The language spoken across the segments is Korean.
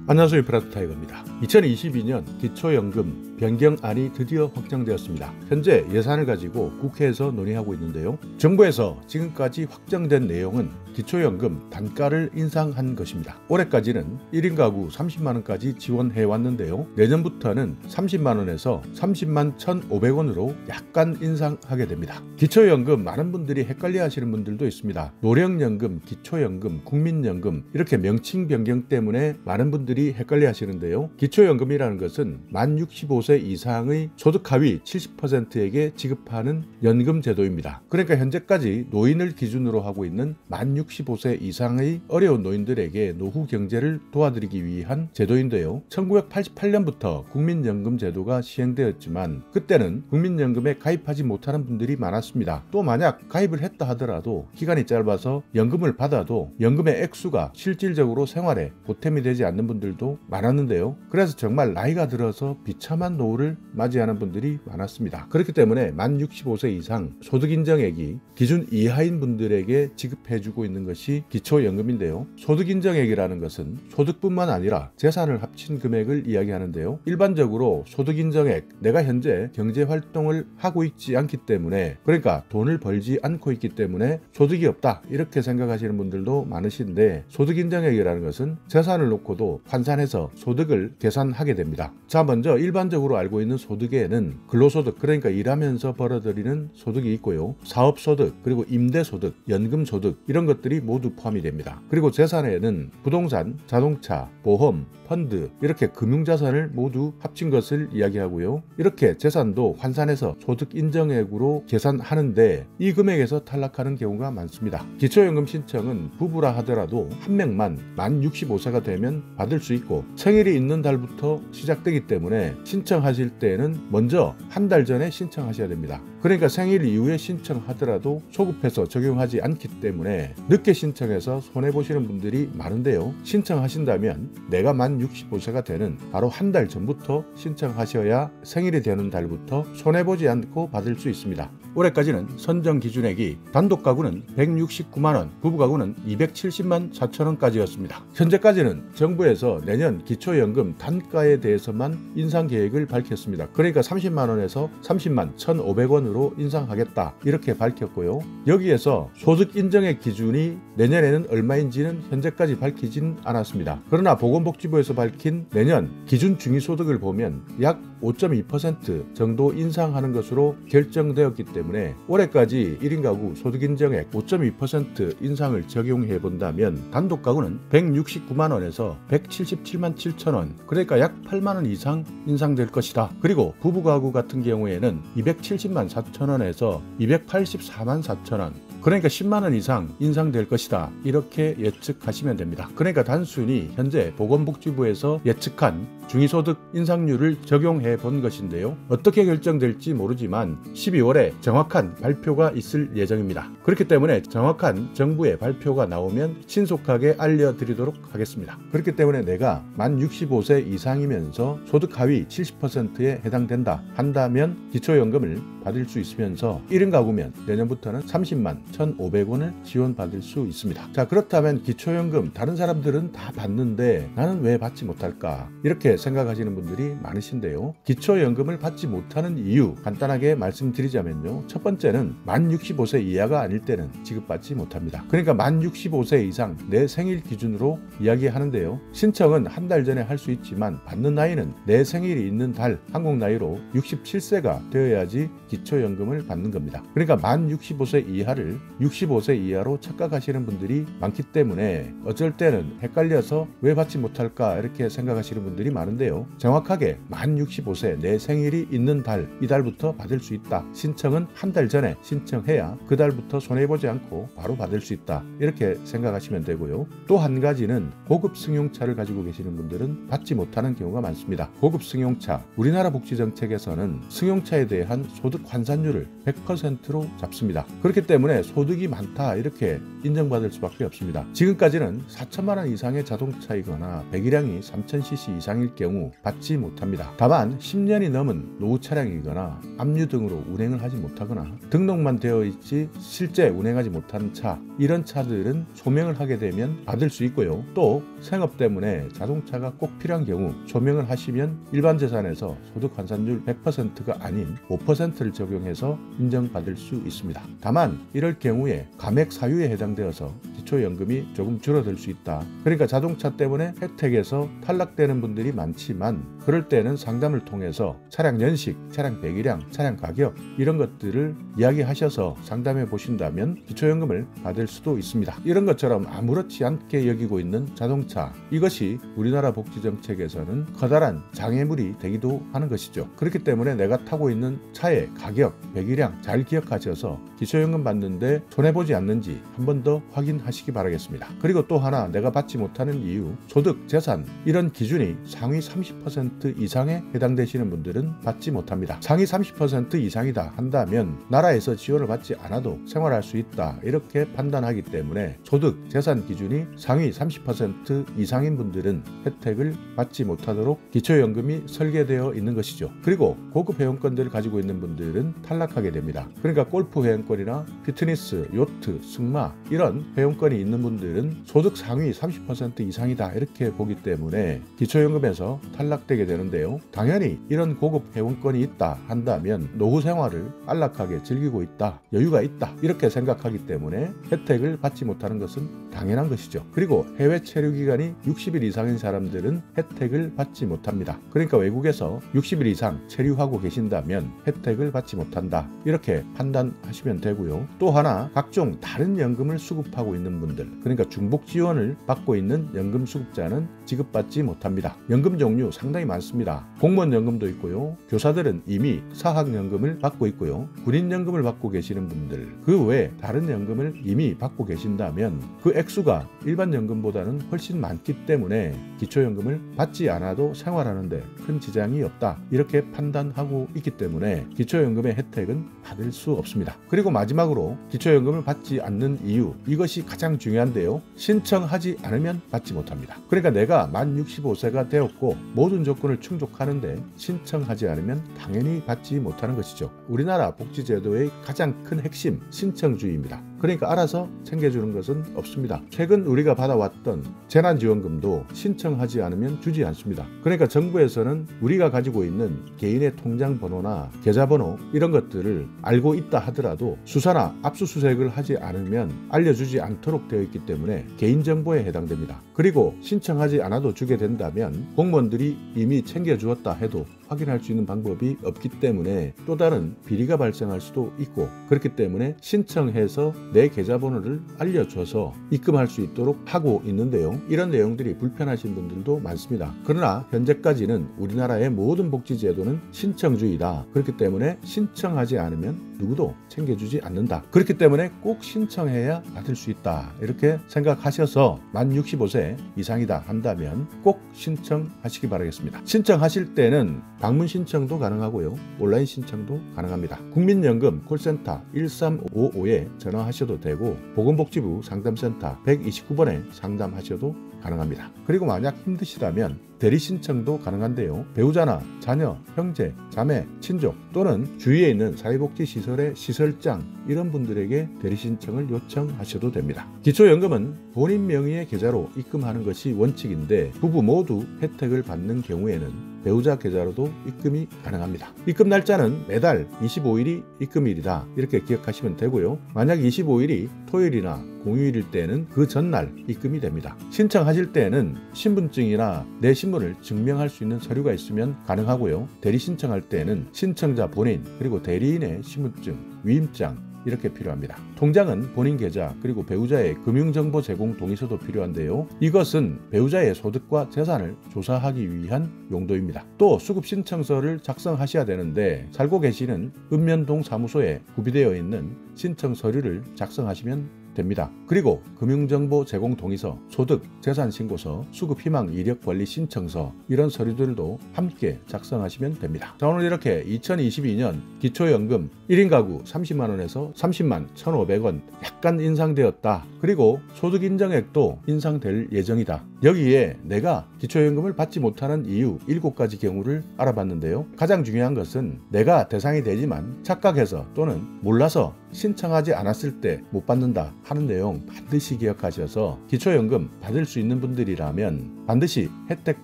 안녕하세요. 프라스 타이거입니다. 2022년 기초연금 변경안이 드디어 확정되었습니다. 현재 예산을 가지고 국회에서 논의하고 있는데요. 정부에서 지금까지 확정된 내용은 기초연금 단가를 인상한 것입니다. 올해까지는 1인 가구 30만원까지 지원해 왔는데요. 내년부터는 30만원에서 30만 1,500원으로 약간 인상하게 됩니다. 기초연금 많은 분들이 헷갈려 하시는 분들도 있습니다. 노령연금, 기초연금, 국민연금 이렇게 명칭 변경 때문에 많은 분들이 헷갈려 하시는데요. 기초연금이라는 것은 만 65세 이상의 소득 하위 70%에게 지급하는 연금 제도입니다. 그러니까 현재까지 노인을 기준으로 하고 있는 만 65세 이상의 어려운 노인들에게 노후 경제를 도와드리기 위한 제도인데요. 1988년부터 국민연금 제도가 시행되었지만 그때는 국민연금에 가입하지 못하는 분들이 많았습니다. 또 만약 가입을 했다 하더라도 기간이 짧아서 연금을 받아도 연금의 액수가 실질적으로 생활에 보탬이 되지 않는 분들도 많았는데요. 그래서 정말 나이가 들어서 비참한 노후를 맞이하는 분들이 많았습니다. 그렇기 때문에 만 65세 이상 소득 인정액이 기준 이하인 분들에게 지급해주고 있는 것이 기초연금인데요. 소득 인정액이라는 것은 소득뿐만 아니라 재산을 합친 금액을 이야기하는데요. 일반적으로 소득 인정액, 내가 현재 경제활동을 하고 있지 않기 때문에, 그러니까 돈을 벌지 않고 있기 때문에 소득이 없다 이렇게 생각하시는 분들도 많으신데, 소득 인정액이라는 것은 재산을 놓고도 환산해서 소득을 계산하게 됩니다. 자, 먼저 일반적으로 알고 있는 소득에는 근로소득, 그러니까 일하면서 벌어들이는 소득이 있고요. 사업소득, 그리고 임대소득, 연금소득 이런 것들이 모두 포함이 됩니다. 그리고 재산에는 부동산, 자동차, 보험, 펀드 이렇게 금융자산을 모두 합친 것을 이야기하고요. 이렇게 재산도 환산해서 소득 인정액으로 계산하는데 이 금액에서 탈락하는 경우가 많습니다. 기초연금 신청은 부부라 하더라도 한 명만 만 65세가 되면 받을 수 있고 생일이 있는 달부터 시작되기 때문에 신청하실 때는 먼저 한 달 전에 신청하셔야 됩니다. 그러니까 생일 이후에 신청하더라도 소급해서 적용하지 않기 때문에 늦게 신청해서 손해보시는 분들이 많은데요. 신청하신다면 내가 만 65세가 되는 바로 한 달 전부터 신청하셔야 생일이 되는 달부터 손해보지 않고 받을 수 있습니다. 올해까지는 선정 기준액이 단독 가구는 169만원, 부부 가구는 270만 4천원까지였습니다. 현재까지는 정부에서 내년 기초연금 단가에 대해서만 인상 계획을 밝혔습니다. 그러니까 30만원에서 30만 1,500원으로 인상하겠다 이렇게 밝혔고요. 여기에서 소득 인정액 기준이 내년에는 얼마인지는 현재까지 밝히진 않았습니다. 그러나 보건복지부에서 밝힌 내년 기준 중위소득을 보면 약 5.2% 정도 인상하는 것으로 결정되었기 때문에 올해까지 1인 가구 소득 인정액 5.2% 인상을 적용해 본다면 단독 가구는 169만원에서 177만 7천원, 그러니까 약 8만원 이상 인상될 것이다. 그리고 부부 가구 같은 경우에는 270만 4천원에서 284만 4천원, 그러니까 10만원 이상 인상될 것이다 이렇게 예측하시면 됩니다. 그러니까 단순히 현재 보건복지부에서 예측한 중위소득 인상률을 적용해 본 것인데요. 어떻게 결정될지 모르지만 12월에 정확한 발표가 있을 예정입니다. 그렇기 때문에 정확한 정부의 발표가 나오면 신속하게 알려드리도록 하겠습니다. 그렇기 때문에 내가 만 65세 이상이면서 소득 하위 70%에 해당된다 한다면 기초연금을 받을 수 있으면서 1인 가구면 내년부터는 30만 1,500원을 지원받을 수 있습니다. 자, 그렇다면 기초연금 다른 사람들은 다 받는데 나는 왜 받지 못할까? 이렇게 생각하시는 분들이 많으신데요. 기초연금을 받지 못하는 이유 간단하게 말씀드리자면요. 첫 번째는 만 65세 이하가 아닐 때는 지급받지 못합니다. 그러니까 만 65세 이상 내 생일 기준으로 이야기하는데요. 신청은 한 달 전에 할 수 있지만 받는 나이는 내 생일이 있는 달 한국 나이로 67세가 되어야지 기초연금을 받는 겁니다. 그러니까 만 65세 이하를 65세 이하로 착각하시는 분들이 많기 때문에 어쩔 때는 헷갈려서 왜 받지 못할까 이렇게 생각하시는 분들이 많은데요. 정확하게 만 65세 내 생일이 있는 달, 이달부터 받을 수 있다. 신청은 한 달 전에 신청해야 그 달부터 손해보지 않고 바로 받을 수 있다. 이렇게 생각하시면 되고요. 또 한 가지는 고급 승용차를 가지고 계시는 분들은 받지 못하는 경우가 많습니다. 고급 승용차, 우리나라 복지정책에서는 승용차에 대한 소득 소득 환산율을 100%로 잡습니다. 그렇기 때문에 소득이 많다 이렇게 인정받을 수밖에 없습니다. 지금까지는 4천만 원 이상의 자동차이거나 배기량이 3000cc 이상일 경우 받지 못합니다. 다만 10년이 넘은 노후 차량이거나 압류 등으로 운행을 하지 못하거나 등록만 되어 있지 실제 운행하지 못하는 차, 이런 차들은 소명을 하게 되면 받을 수 있고요. 또 생업 때문에 자동차가 꼭 필요한 경우 소명을 하시면 일반 재산에서 소득 환산율 100%가 아닌 5%를 적용해서 인정받을 수 있습니다. 다만 이럴 경우에 감액 사유에 해당되어서 기초연금이 조금 줄어들 수 있다. 그러니까 자동차 때문에 혜택에서 탈락되는 분들이 많지만 그럴 때는 상담을 통해서 차량 연식, 차량 배기량, 차량 가격 이런 것들을 이야기하셔서 상담해 보신다면 기초연금을 받을 수도 있습니다. 이런 것처럼 아무렇지 않게 여기고 있는 자동차, 이것이 우리나라 복지정책에서는 커다란 장애물이 되기도 하는 것이죠. 그렇기 때문에 내가 타고 있는 차의 가격, 배기량 잘 기억하셔서 기초연금 받는데 손해보지 않는지 한 번 더 확인하시기 바라겠습니다. 그리고 또 하나 내가 받지 못하는 이유, 소득, 재산 이런 기준이 상위 30% 이상에 해당되시는 분들은 받지 못합니다. 상위 30% 이상이다 한다면 나라에서 지원을 받지 않아도 생활할 수 있다 이렇게 판단하기 때문에 소득, 재산 기준이 상위 30% 이상인 분들은 혜택을 받지 못하도록 기초연금이 설계되어 있는 것이죠. 그리고 고급 회원권들을 가지고 있는 분들은 탈락하게 됩니다. 그러니까 골프 회원권이나 피트니스, 요트, 승마 이런 회원권이 있는 분들은 소득 상위 30% 이상이다 이렇게 보기 때문에 기초연금에서 탈락되게 되는데요. 당연히 이런 고급 회원권이 있다 한다면 노후 생활을 안락하게 즐기고 있다, 여유가 있다 이렇게 생각하기 때문에 혜택을 받지 못하는 것은 당연한 것이죠. 그리고 해외 체류 기간이 60일 이상인 사람들은 혜택을 받지 못합니다. 그러니까 외국에서 60일 이상 체류하고 계신다면 혜택을 받지 못한다 이렇게 판단하시면 되고요. 또 하나 각종 다른 연금을 수급하고 있는 분들, 그러니까 중복 지원을 받고 있는 연금 수급자는 지급받지 못합니다. 연금 종류 상당히 많습니다. 공무원 연금도 있고요. 교사들은 이미 사학연금을 받고 있고요. 군인연금을 받고 계시는 분들, 그 외에 다른 연금을 이미 받고 계신다면 그 액수가 일반 연금보다는 훨씬 많기 때문에 기초연금을 받지 않아도 생활하는데 큰 지장이 없다 이렇게 판단하고 있기 때문에 기초연금의 혜택은 받을 수 없습니다. 그리고 마지막으로 기초연금을 받지 않는 이유, 이것이 가장 중요한데요. 신청하지 않으면 받지 못합니다. 그러니까 내가 만 65세가 되었고 모든 조건을 충족하는데 신청하지 않으면 당연히 받지 못하는 것이죠. 우리나라 복지제도의 가장 큰 핵심, 신청주의입니다. 그러니까 알아서 챙겨주는 것은 없습니다. 최근 우리가 받아왔던 재난지원금도 신청하지 않으면 주지 않습니다. 그러니까 정부에서는 우리가 가지고 있는 개인의 통장 번호나 계좌번호 이런 것들을 알고 있다 하더라도 수사나 압수수색을 하지 않으면 알려주지 않도록 되어 있기 때문에 개인정보에 해당됩니다. 그리고 신청하지 않아도 주게 된다면 공무원들이 이미 챙겨주었다 해도 확인할 수 있는 방법이 없기 때문에 또 다른 비리가 발생할 수도 있고, 그렇기 때문에 신청해서 내 계좌번호를 알려줘서 입금할 수 있도록 하고 있는데요. 이런 내용들이 불편하신 분들도 많습니다. 그러나 현재까지는 우리나라의 모든 복지제도는 신청주의다. 그렇기 때문에 신청하지 않으면 누구도 챙겨주지 않는다. 그렇기 때문에 꼭 신청해야 받을 수 있다. 이렇게 생각하셔서 만 65세 이상이다 한다면 꼭 신청하시기 바라겠습니다. 신청하실 때는 방문 신청도 가능하고요. 온라인 신청도 가능합니다. 국민연금 콜센터 1355에 전화하셔도 되고 보건복지부 상담센터 129번에 상담하셔도 가능합니다. 그리고 만약 힘드시다면 대리 신청도 가능한데요. 배우자나 자녀, 형제, 자매, 친족 또는 주위에 있는 사회복지시설의 시설장 이런 분들에게 대리 신청을 요청하셔도 됩니다. 기초연금은 본인 명의의 계좌로 입금하는 것이 원칙인데 부부 모두 혜택을 받는 경우에는 배우자 계좌로도 입금이 가능합니다. 입금 날짜는 매달 25일이 입금일이다 이렇게 기억하시면 되고요. 만약 25일이 토요일이나 공휴일일 때는 그 전날 입금이 됩니다. 신청하실 때는 신분증이나 내 신분을 증명할 수 있는 서류가 있으면 가능하고요. 대리 신청할 때는 신청자 본인 그리고 대리인의 신분증, 위임장 이렇게 필요합니다. 통장은 본인 계좌 그리고 배우자의 금융정보 제공 동의서도 필요한데요. 이것은 배우자의 소득과 재산을 조사하기 위한 용도입니다. 또 수급 신청서를 작성하셔야 되는데 살고 계시는 읍면동 사무소에 구비되어 있는 신청 서류를 작성하시면 됩니다. 그리고 금융정보 제공 동의서, 소득, 재산신고서, 수급희망 이력관리 신청서 이런 서류들도 함께 작성하시면 됩니다. 자, 오늘 이렇게 2022년 기초연금 1인 가구 30만원에서 30만 1,500원 약간 인상되었다. 그리고 소득 인정액도 인상될 예정이다. 여기에 내가 기초연금을 받지 못하는 이유 7가지 경우를 알아봤는데요. 가장 중요한 것은 내가 대상이 되지만 착각해서 또는 몰라서 신청하지 않았을 때 못 받는다 하는 내용 반드시 기억하셔서 기초연금 받을 수 있는 분들이라면 반드시 혜택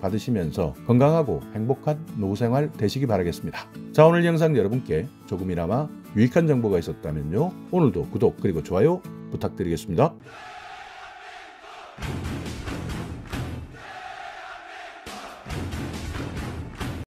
받으시면서 건강하고 행복한 노후생활 되시기 바라겠습니다. 자, 오늘 영상 여러분께 조금이나마 유익한 정보가 있었다면요, 오늘도 구독 그리고 좋아요 부탁드리겠습니다.